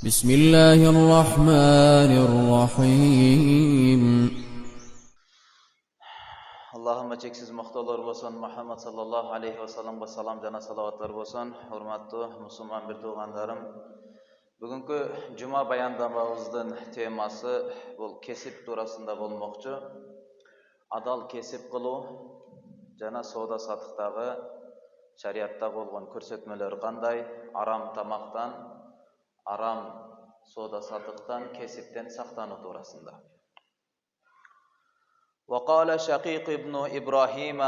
بسم الله الرحمن الرحيم Allahümme çeksiz muhtalar bolsun Muhammed sallallahu aleyhi ve sellem salam jana salavatlar bolsun. Hurmatlı musulman bir tuğanlarım. Bugünkü cuma bayandamabızdın teması bul kesip turasında bolmoqçu. Adal kesip kılуу jana soda satıqtagı şariatта bolgon көрсөтмөлөр кандай, aram tamaktan, aram soda satıqtan, kesipten saqtanуу turasında. وقال شقيق بن إبراهيم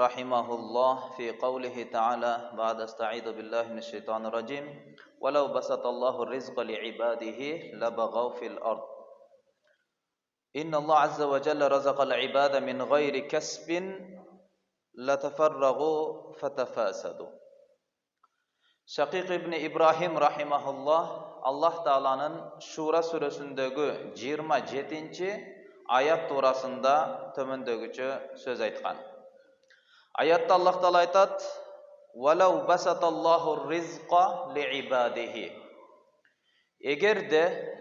رحمه الله في قوله تعالى بعد استعيذ بالله من الشيطان الرجيم ولو بسط الله الرزق لعباده لبغوا في الأرض إن الله عز وجل رزق العباد من غير كسب لتفرغوا فتفاسدوا. Şakik ibn İbrahim rahimahullah Allah Taala'nın Şura suresindeki 27. ayat turasında tömöndөгүчө söz aytkan. Ayatda Allah Taala aytat: "Walau basatallahu rizqa li'ibadihi." Egerde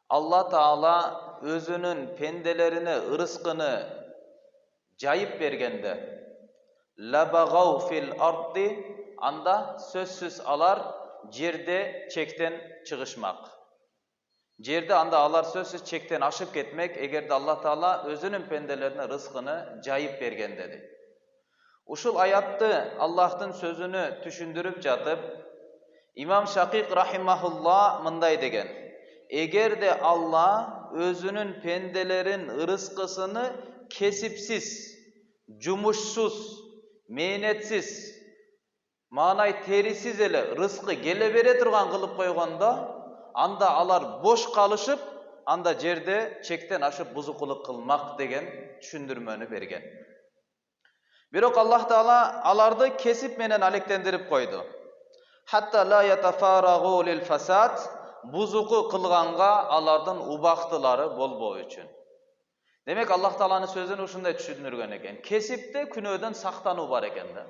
Allah Taala özünün pendelerine ırıskını jayıp bergende labagav fil ardi anda sözsüz alar jerde çekten çıkışmak. Jerde anda alar sözsüz çekten aşıp ketmek egerde Allah Taala özünün pendelerine rızkını jayıp bergen dedi. Uşul ayatты Allah'tın sözünü düşündürüp jatıp İmam Şakik rahimahullah mınday degen. Egerde Allah özünün pendelerin rızkısını kesipsiz, cumuşsuz, mehnetsiz, manay terisiz ele rızkı gele bere turgan kılıp koyganda anda alar boş kalışıp, anda jerde çekten aşıp buzukuluk kılmak degen düşündürmönü bergen. Birok Allah Taala alardı kesip menen alektendirip koydu. Hatta la yatafaragu lil fasad, buzuku kılganga alardan ubaktıları bolboo üçün. Demek Allah Taala'nın sözünü uşunday düşündürgen eken. Kesipte күнөөдөн сактануу бар экен да.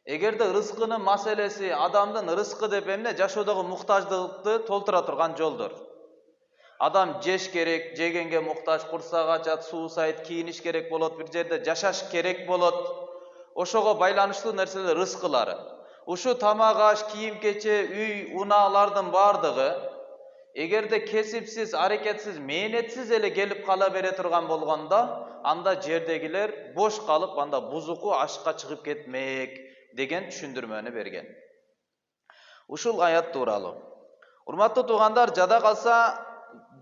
Egerde rızkının meselesi adamdan rızkı dep emne jaşoodогу muhtaçlıkты толтура турган жолдор. Adam жеш керек, жегенге muhtaç, курсак ачат, суу сайт, кийиниш керек болот, bir жерде жашаш керек болот. Ошого байланыштуу нерселер рызкылары. Ушу тамак аш, кийим кече, үй, унаалардын бардыгы эгерде кесипсиз, аракетсиз, мээнетсиз эле келип кала бере турган болгондо, анда жердегилер бош калып, анда бузуку ашыкка чыгып кетмек деген түшүндүрмөнү берген. Ушул аят тууралуу. Урматтуу туугандар, жада калса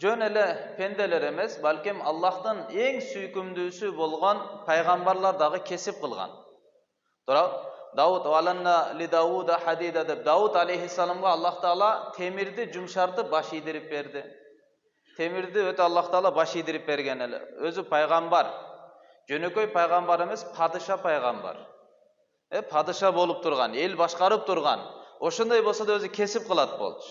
жөн эле пенделер эмес, балким Аллахтын эң сүйкүмдүүсү болгон пайгамбарлар дагы кесип кылган. Туурабы? Davud valanna li Davuda hadida deb Davud aleyhissalamga Allah Taala temirdi jumshartып baş yedirip berdi. Temirdi öte Allah Taala baş yedirip bergen ele. Özü payg'ambar. Jönököy payg'ambar emes, padişa payg'ambar. Padişa bolup turgan, el başkarıp turgan. Oşunday bolsa da özü kesip kılat bolчу.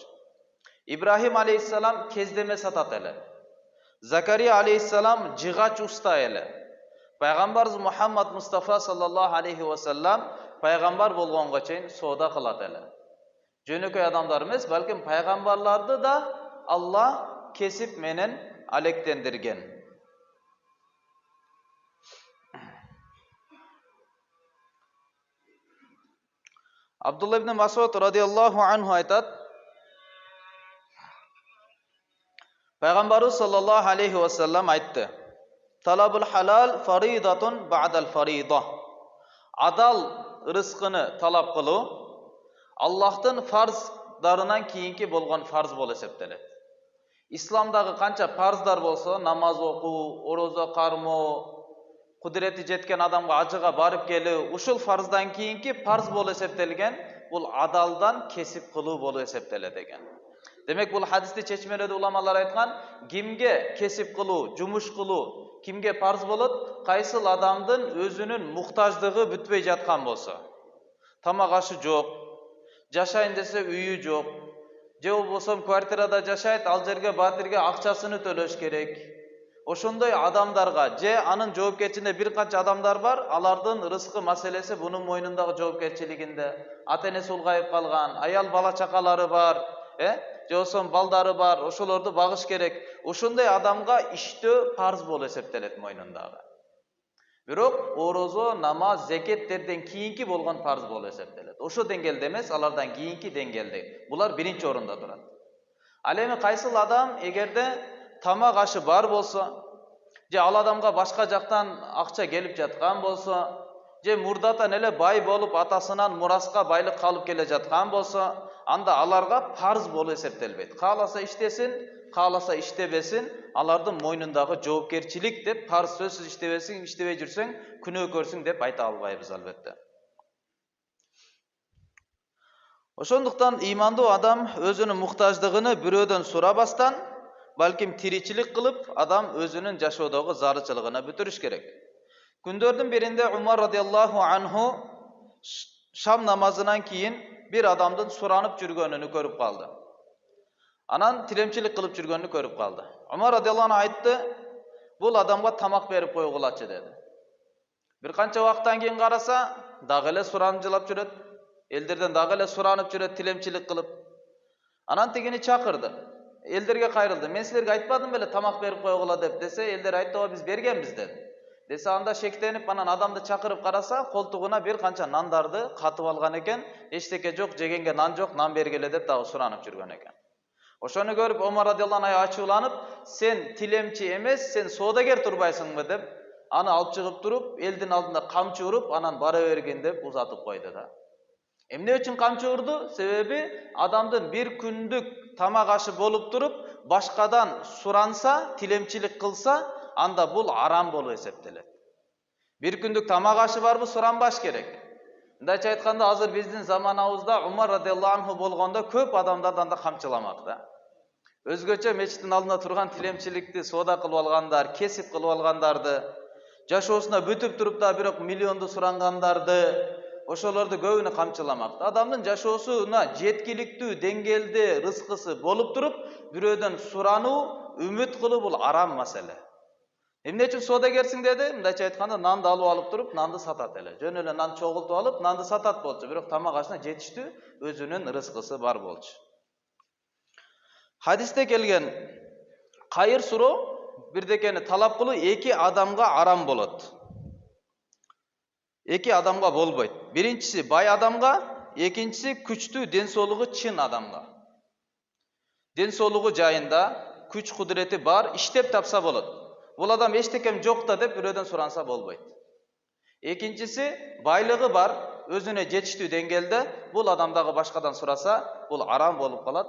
İbrahim aleyhissalam kezdeme satat ele. Zakariya aleyhissalam jıgaç usta ele. Payg'ambarimiz Muhammad Mustafa sallallahu aleyhi ve sellem payg'ambar bolgonga чейин soda kılat ele. Jönököy adamlar emes, balkim payg'ambarlardı da Allah kesip menen alektendirgen. Abdullah ibn Mas'ud radıyallahu anhu aytat: Peygamberimiz sallallahu aleyhi ve sellem aytdı: Talabul halal faridatun ba'dal farida. Adal rızkını talap kılуу Allah'tın farzlarından kiyinki bolgon farz bol eseptelet. İslamdagı kança farzlar bolsa, namaz okuu, oroza karmоо, kudreti jetken adamga ajıga barıp kelүү, uşul farzdan kiyinki farz bol eseptelgen, bul adaldan kesip kılуу bolu eseptelet eken. Demek bul hadisti çeşmelerde ulamalar aytkan, kimge kesip kılуу, jumuş kılуу, kimge farz bolot, kayсыл adamdın özünün muhtaçlığı bütpey jatkan bolsa. Tamak aşı jok, жашайын dese үйү жок, же болбосо квартирада жашайт, ал жерге батирге акчасыны төлөш керек. Ошондой адамдарга же анын жоопкерчилигинде бир канча адамдар бар, алардын рызкы маселеси бунун мойнундагы жоопкерчилигинде. Ата энеси улгайып калган, аял бала чакалары бар, же болсо балдары бар, ошолорду багыш керек. Ошондой адамга иштөө парз болуп эсептелет мойнундагы. Бирок орозо, намаз, зекеттерден кийинки болгон парз болуп эсептелет. Ошо деңгээлде эмес, алардан кийинки деңгээлде. Булар биринчи орунда турат. Ал эми кайсыл адам эгерде тамак ашы бар болсо, же ал адамга башка жактан акча келип жаткан болсо, же мурдатан эле бай болуп атасынан мураска байлык калып келе жаткан болсо, анда аларга парз болуп эсептелбейт. Кааласа иштесин, кааласа иштебесин, алардын мойнундагы жоопкерчилик деп парз сөзсүз иштебесин, иштебей жүрсөң күнөөкөрсүң деп айта албайбыз албетте. Ошондуктан имандуу адам өзүнүн муктаждыгын бирөөдөн сурабастан, балким тиричилик кылып, адам өзүнүн жашоодогу зарычылыгына бүтүрүш керек. Күндөрдүн биринде Умар радиаллаху анху шам намазынан кийин бир адамдын суранып жүргөнүнү көрүп калды. Анан тилемчилик кылып жүргөнүнү көрүп калды. Умар радиаллаху анху айтты, бул адамга тамак берип койгулачы деди. Бир канча убакыттан кийин караса, дагы эле суранып жылап жүрөт. Элдерден дагы эле суранып жүрөт тилемчилик кылып. Анан тигини чакырды. Элдерге кайрылды. Мен силерге айтпадым беле тамак берип койгула деп десе, элдер айтты, биз бергенбиз деди. Десе анда шектенип, анан адамды чакырып караса, колтугуна бир канча нандарды катып алган экен. Эчтеке жок, жегенге нан жок, нан бергеле деп дагы суранып жүргөн экен. Ошону көрүп Омар радиаллаху анху ачууланып, сен тилемчи эмес, сен соодагер турбайсыңбы деп, аны алып чыгып туруп, элдин алдында камчы уруп, анан бара бергин деп узатып койду да. Эмне үчүн камчы урду? Себеби адамдын бир күндүк тамак ашы болуп туруп, башкадан суранса, тилемчилик кылса, анда бул арам болуп эсептелет. Бир күндүк тамак ашы барбы, суранбаш керек. Мындайча айтканда, азыр биздин заманыбызда Умар радиаллаху анху болгондо көп адамдарды анда камчыламак да. Өзгөчө мечиттин алдында турган тилемчиликти соода кылып алгандар, кесип кылып алгандарды, жашоосуна бүтүп туруп да бирок миллионду сурангандарды, ошолорду көбүнө камчыламак. Адамдын жашоосуна жеткиликтүү деңгээлде рызкысы болуп туруп, бирөөдөн сурануу, үмүт кылуу бул арам маселе. Эмне үчүн соодагерсиң деди? Мындайча айтканда, нанды алып туруп, нанды сатат эле. Жөн эле нан чогултуп алып, нанды сатат болчу, бирок тамак ашына жетиштүү өзүнүн рызкысы бар болчу. Хадисте келген кайыр суроо бирдекени талап кылуу эки адамга арам болот. Эки адамга болбойт. Биринчиси бай адамга, экинчиси күчтүү ден соолугу чын адамга. Ден соолугу жайында, күч кудурети бар, иштеп тапса болот. Бул адам эчтекем жок да деп бирөөдөн суранса болбойт. Экинчиси байлыгы бар, өзүнө жетиштүү деңгээлде, бул адамдагы башкадан сураса, бул арам болуп калат.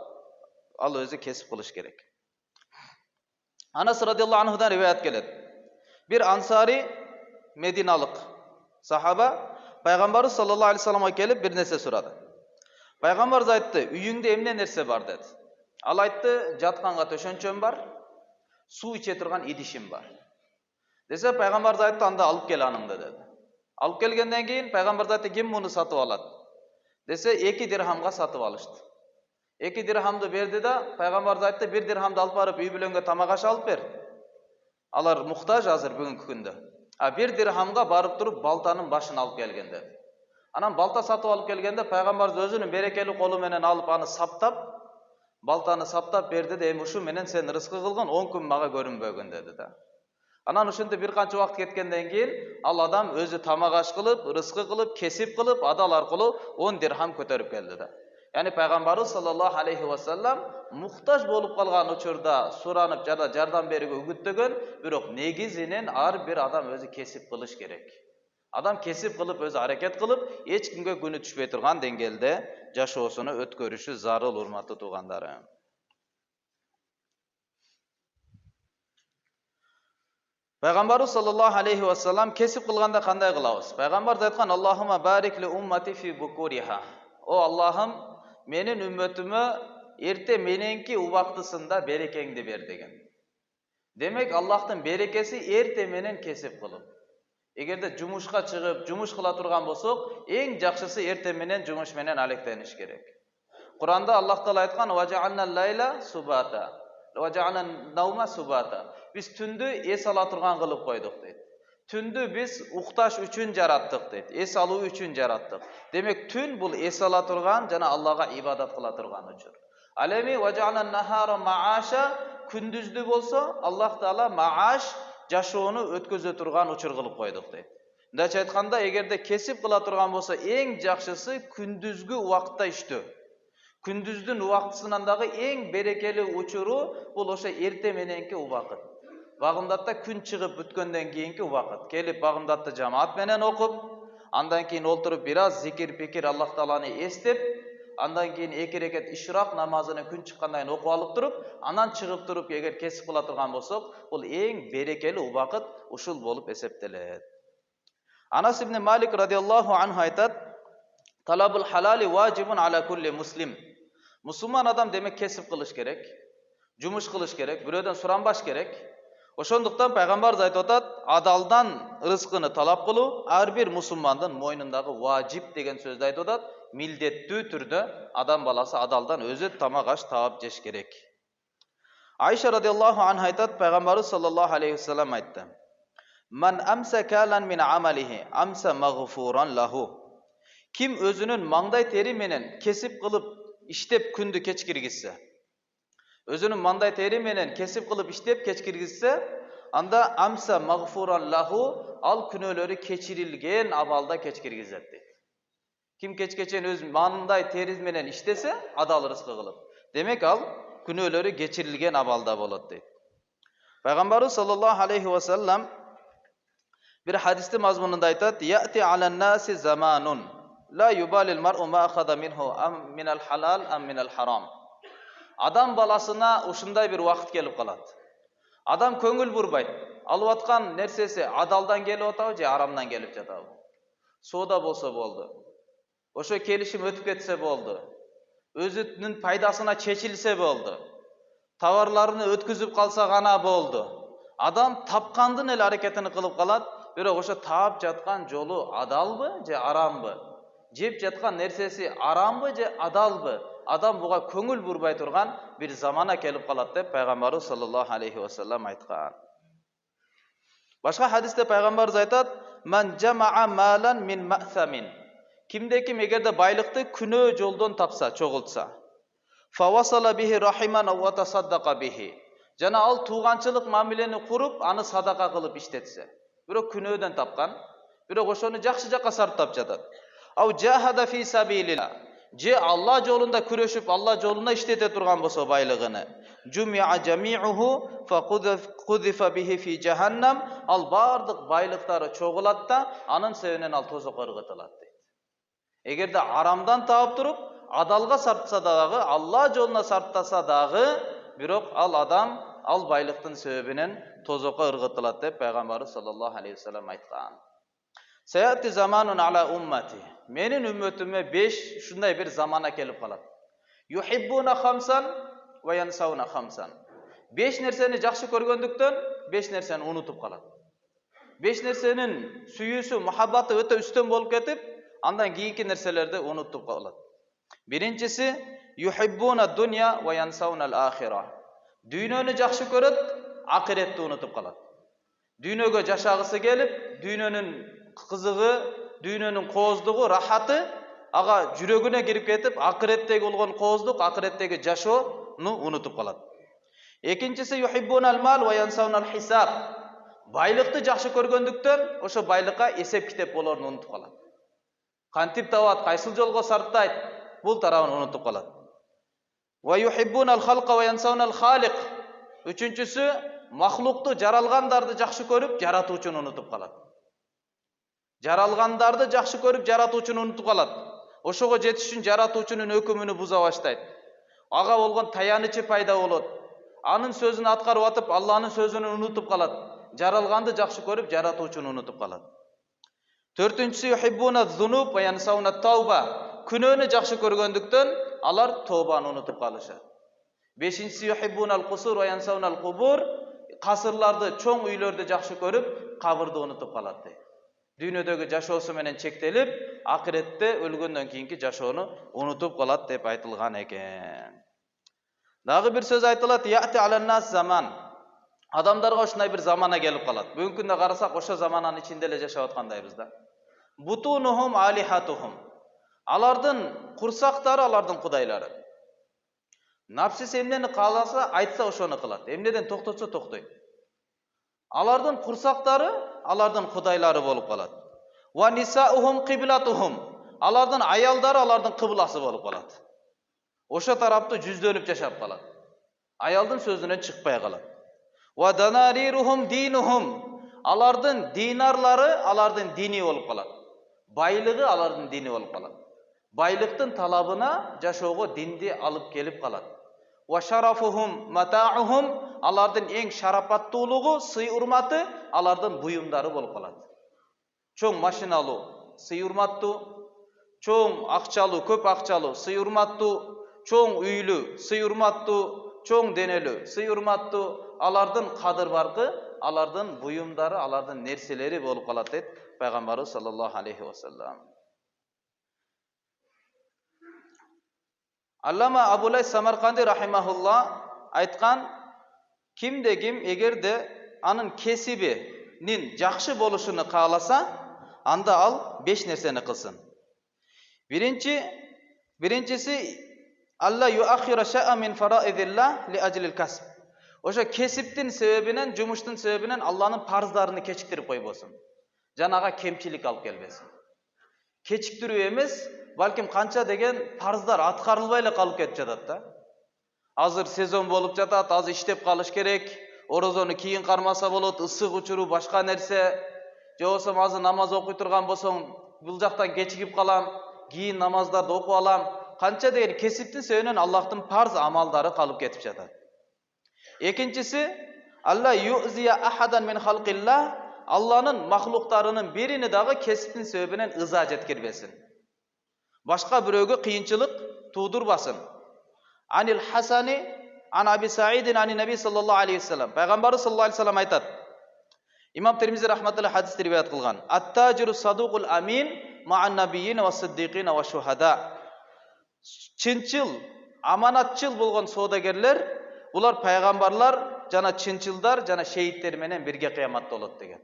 Ал өзү кесип кылыш керек. Анас радиаллаху анхудан риваят келет. Бир ансари мединалык сахаба пайгамбарыбыз саллаллаху алейхи вассаламга келип бир нерсе сурады. Пайгамбарыбыз айтты, үйүңдө эмне нерсе бар деди. Ал айтты, жатканга төшөнчөм бар, суу иче турган идишим бар. Десе пайгамбарыбыз айтты, анда алып кел аныңды деди. Алып келгенден кийин пайгамбарыбыз айтты, ким муну сатып алат? Десе 2 дирхамга сатып алышты. 2 дирхамды берди да, пайгамбарыбыз айтты, 1 дирхамды алып барып үй бүлөнгө тамак аш алып бер. Алар муктаж азыр бүгүнкү күндө. 1 дирхамга барып туруп балтанын башын алып келген деди. Анан балта сатып алып келгенде пайгамбарыбыз өзүнүн берекелүү колу менен алып аны саптап, балтаны саптап берди де, ушу менен сен рызкы кылгын, 10 күн мага көрүнбөгүн деди да. Анан ушинтип бир канча убакыт кеткенден кийин ал адам өзү тамак аш кылып, рызкы кылып, кесип кылып, адал аркылуу 10 дирхам көтөрүп келди да. Яни пайгамбарыбыз саллаллаху алейхи вассалам муктаж болуп калган учурда суранып жада жардам берүүгө үгүттөгөн, бирок негизинен ар бир адам өзү кесип кылыш керек. Адам кесип кылып, өзү аракет кылып, эч кимге күнү түшпөй турган деңгээлде жашоосуну өткөрүшү зарыл, урматтуу туугандары. Пайгамбарыбыз саллаллаху алейхи вассалам кесип кылганда кандай кылабыз? Пайгамбарыбыз айткан: "Аллахума барик ли уммати фи букуриха." О Аллахым, менин үммөтүмө эрте мененки убактысында берекеңди бер деген. Демек, Аллахтын берекеси эрте менен кесип кылып. Эгерде жумушка чыгып, жумуш кыла турган болсок, эң жакшысы эрте менен жумуш менен алектениш керек. Куранда Аллах Таала айткан: "Ва жа'ална лайла субата, ва жа'ална наума субата." Биз түндү эс ала турган кылып койдук дейт. Түндү биз укташ үчүн жараттык дейт. Эс алуу үчүн жараттык. Демек, түн бул эс ала турган жана Аллага ибадат кыла турган учур. Al эми важалан нахара мааша, күндүздү болсо Аллах Таала мааш жашоону өткөзө турган учур кылып койдук дейт. Мындайча айтканда, эгерде кесип кыла турган болсо, эң жакшысы күндүзгү убакытта иштөө. Күндүздүн убактысынан дагы эң берекели учуру бул ошо эрте мененки убакыт. Багымдатта күн чыгып бүткөндөн кийинки убакыт. Келип багымдатты жамаат менен окуп, андан кийин олтуруп бир аз зикир пикир Аллах Тааланы эстеп, андан кийин 2 рекет ишрак намазыны күн чыккандан кийин окуп алып туруп, анан чыгып туруп эгер кесип кыла турган болсок, бул эң берекели убакыт ушул болуп эсептелет. Анас ибн Малик радиаллаху анху айтат: "Талабул халали ваджибун аля кулли муслим." Мусулман адам демек кесип кылыш керек, жумуш кылыш керек, бирөөдөн суранбаш керек. Ошондуктан пайгамбарыбыз айтып атат, адалдан рызкыны талап кылуу ар бир мусулмандын мойнундагы ваджиб деген сөздү айтып атат. Милдеттүү түрдө адам баласы адалдан өзү тамак аш таап жеш керек. Айша радиаллаху анха айтат, пайгамбарыбыз саллаллаху алейхи вассалам айтты: "Ман амса калан мин амалихи, амса магфуран лаху." Ким өзүнүн маңдай тери менен кесип кылып иштеп күндү кечкиргизсе, өзүнүн маңдай тери менен кесип кылып иштеп кечкиргизсе, анда амса магфуран лаху, ал күнөөлөрү кечирилген абалда кечкиргизет дейт. Ким кечкечен өз маңдай терisi менен иштесе, адал рызкы кылып, демек ал күнөөлөрү кечирилген абалда болот дейт. Пайгамбарыбыз саллаллаху алейхи вассалам bir hadisте мазмунунда айтат: "Яти алан наси заманун ла юбалил мар'у ма ахада минху ам минал халал ам минал харам." Адам баласына ушундай бир убакыт келип калат. Адам көңүл бурбайт. Алып аткан нерсеси адалдан келип атабы же арамдан келип жатабы? Соода болсо болду. Ошо келишим өтүп кетсе болду. Өзүнүн пайдасына чечилсе болду. Товарларыны өткүзүп калса гана болду. Адам тапкандын эле аракетин кылып калат, бирок ошо таап жаткан жолу адалбы же арамбы? Жеп жаткан нерсеси арамбы же адалбы? Адам буга көңүл бурбай турган бир замана келип калат деп пайгамбарыбыз саллаллаху алейхи вассалам айткан. Башка хадисте пайгамбарыбыз айтат: "Ман жамаа малан мин мa'самин." Кимде ким эгерде байлыкты күнөө жолдон тапса, чогултса, фавасала бихи рахиман ва тасаддака бихи. Жана ал тууганчылык мамилени куруп, аны садака кылып иштетсе. Бирок күнөөдөн тапкан, бирок ошону жакшы жакка сарптап жатат. Ау жахада фи сабилилла. Же Алла жолунда күрөшүп, Алла жолунда иштете турган болсо байлыгыны, жуми'a жами'уху фaqudhifa bihi fi jahannam. Ал бардык байлыктары чогулат да, анын себебинен ал тозокко ыргытылат дейт. Эгерде арамдан таап туруп, адалга сарптаса дагы, Алла жолуна сарптаса дагы, бирок ал адам ал байлыктын себебинен тозокко ыргытылат деп пайгамбарыбыз саллаллаху алейхи вассалам айткан. Саяти заманун ала уммати. Менин үммөтүмө 5 ушундай бир замана келип калат. Юхиббуна хамсан ва янсауна хамсан. 5 нерсени жакшы көргөндүктөн 5 нерсени унутуп калат. 5 нерсенин сүйүүсү, мухаббаты өтө үстөн болуп кетип, андан кийинки нерселерди унутуп калат. Биринчиси юхиббуна дунья ва янсаунал ахира. Дүйнөнү жакшы көрөт, акыретти унутуп калат. Дүйнөгө жашагысы келип, дүйнөнүн кызыгы, дүйнөнүн кооздугу, рахаты ага жүрөгүнө кирип кетип, акыреттеги болгон кооздук, акыреттеги жашоону унутуп калат. Экинчиси юхиббунал мал ва янсаунал хисаб. Байлыкты жакшы көргөндүктөн ошо байлыкка эсеп китеп болорун унутуп калат. Кантип табат, кайсыл жолго сарптайт, бул тарабын унутуп калат. Ва юхиббунал халка ва янсаунал халик. Үчүнчүсү махлукту, жаралгандарды жакшы көрүп, жаратуучуну унутуп калат. Жаралгандарды жакшы көрүп, жаратуучуну унутуп калат. Ошого жетиш үчүн жаратуучунун өкүмүнү буза баштайт. Ага болгон таянычы пайда болот. Анын сөзүн аткарып атып, Алланын сөзүн унутуп калат. Жаралганды жакшы көрүп, жаратуучуну унутуп калат. Төртүнчүсү юхиббуна зунуб ва янсауна тауба. Күнөөнү жакшы көргөндүктөн алар тообаны унутуп калышат. Бешинчиси юхиббунал кусур ва янсаунал кубур. Касырларды, чоң үйлөрдү жакшы көрүп, кабырды унутуп калат дейт. Дүйнөдөгү жашоосу менен чектелип, акыретте өлгөндөн кийинки жашоону унутуп калат деп айтылган экен. Дагы бир сөз айтылат: "Яти алан нас заман." Адамдарга ушундай бир замана келип калат. Бүгүнкү күндө карасак, ошо замананын ичинде эле жашап аткандайбыз да. Бутунухум алихатухум. Алардын курсактары алардын кудайлары. Напсisi эмнени кааласа, айтса ошону кылат. Эмнеден токтотсо токтойт. Алардын курсактары алардын кудайлары болуп калат. Ва нисаухум киблатухум. Алардын аялдары алардын кыбласы болуп калат. Ошо тарапты жүздөнүп жашап калат. Аялдын сөзүнөн чыкпай калат. Ва данарирухум динухум. Алардын динарлары алардын дини болуп калат. Байлыгы алардын дини болуп калат. Байлыктын талабына жашоого динди алып келип калат. Ва шарафухум матаухум. Алардын эң шарапаттуулугу, сый урматы алардын буюмдары болуп калат. Чоң машиналуу, сый урматтуу, чоң акчалуу, көп акчалуу, сый урматтуу, чоң үйлүү, сый урматтуу, чоң денелүү, сый урматтуу, алардын кадыр баркы, алардын буюмдары, алардын нерселери болуп калат дейт пайгамбарыбыз саллаллаху алейхи вассалам. Аллама Абулай Самарканди рахимахулла айткан, кимде ким эгерде анын кесибинин жакшы болушуну кааласа, анда ал 5 нерсени кылсын. Биринчиси Алла юахира ша'a мин фараидилла ли ажлил касб. Ошо кесиптин себебинен, жумуштун себебинен Алланын парыздарын кечиктирип койбосун. Жанага кемчилик алып келбесин. Кечиктирүү эмес, балким канча деген парыздар аткарылбай эле калып кетип жатат да. Азыр сезон болуп жатат, азыр иштеп калыш керек, орозону кийин кармаса болот, ысык учуру, башка нерсе. Же болсо азыр намаз окуй турган болсоң, бул жактан кечигип калам, кийин намаздарды окуп алам. Канча деген кесиптин себебинен Аллахтын парз амалдары калып кетип жатат. Экинчиси, Алла юзия ахадан мин халқилла, Алланын махлуктарынын бирини дагы кесиптин себебинен ыза жеткирбесин. Башка бирөөгө кыйынчылык туудурбасын. Анил Хасани ан Аби Саидин ани Наби саллаллаху алейхи вассалам. Пайгамбарыбыз саллаллаху алейхи вассалам айтат. Имам Тирмизи рахматуллахи хадис риваят кылган. Ат-таджиру садуқул амин ма'ан набийина ва сиддиқина ва шухада. Чынчыл, аманатчыл болгон соодагерлер, булар пайгамбарлар жана чынчылдар жана шейиттер менен бирге кыяматта болот деген.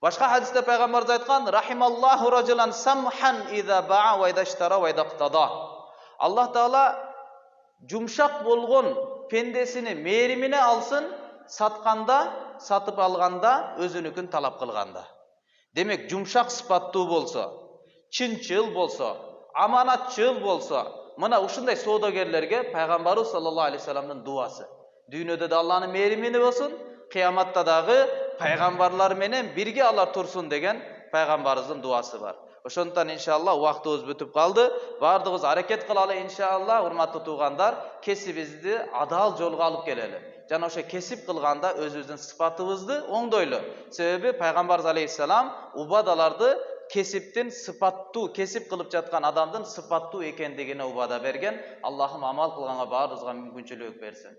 Башка хадисте пайгамбарыбыз айткан, рахималлаху раджулан самхан иза баа ва иза иштара ва иза иқтада. Аллах таала жумшак болгон пендесини мээримине алсын, сатканда, сатып алганда, өзүнүкүн талап кылганда. Демек, жумшак сыпаттуу болсо, чынчыл болсо, аманатчыл болсо, мына ушундай соодагерлерге пайгамбарыбыз саллаллаху алейхи вассаламдын дуасы. Дүйнөдө да Алланын мээримини болсун, кыяматта дагы пайгамбарлар менен бирге алар турсун деген пайгамбарыбыздын дуасы бар. Ошондон иншалла убактыбыз бүтүп калды. Бардыгыбыз аракет кылалы иншалла, урматтуу туугандар, кесибибизди адал жолго алып келели. Жана ошо кесип кылганда өзүбүздүн сыпатыбызды оңдойлу. Себеби пайгамбарыбыз алейхиссалам убадаларды кесиптин сыпаттуу, кесип кылып жаткан адамдын сыпаттуу экендигине убада берген. Аллахым амал кылганга баарыбызга мүмкүнчүлүк берсин.